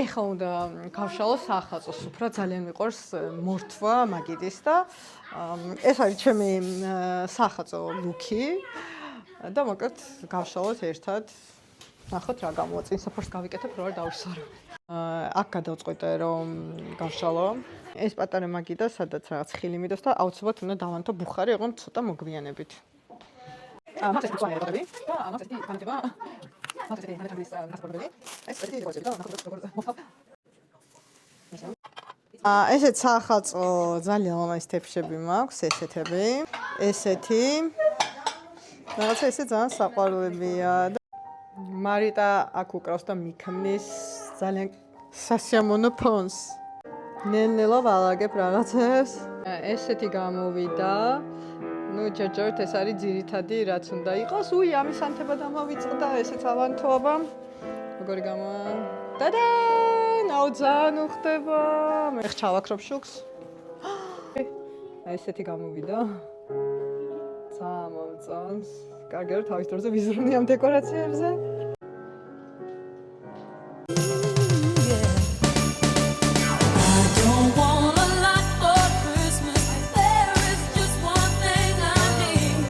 ეხლა უნდა გავშალო სახაზოს, უფრო ძალიან მიყვარს მორთვა მაგიდის და ეს არის ჩემი სახაზო ლუკი და მოკლედ გავშალოთ ერთად. ნახოთ რა გამოაწინ, საფორს გავიკეთებ, რო არ დავისვარო. აქ გადავწყვიტე რომ გავშალო. ეს პატარა მაგიდა, სადაც რაღაც ხილი მიდოს და აუცილებლად უნდა დავანთო ბუხარი, იყო ცოტა მოგვიანებით. მაგას ეს პლანი როდები და მაგას ეს განდება. მაგას ეს განდება გასწორებული. ეს ერთი იყო და ნახოთ როგორ მოვხავ. ესეც სახალხო ძალიან ლამაზი თეფშები მაქვს, ესეთები. ესეთი. რაღაცა ესე ძალიან საყვარლებია და მარიტა აქ უკრავს და მიქმნის ძალიან სასიამოვნო ფონს. ნელ-ნელა ვალაგებ რაღაცებს. ესეთი გამოვიდა. ნუ ჯერჯერობით ეს არის ძირითადი რაც უნდა იყოს. უი, ამის ანთება დამავიწყდა, ესეც ავანთოობა. როგორი გამოა? და აუ ძალიან უხდება. მე ხჩავაქრობ შუქს. ესეთი გამოვიდა. ძალიან მომწონს. კარგი რომ თავის დროზე ვიზრუნე ამ დეკორაციებზე.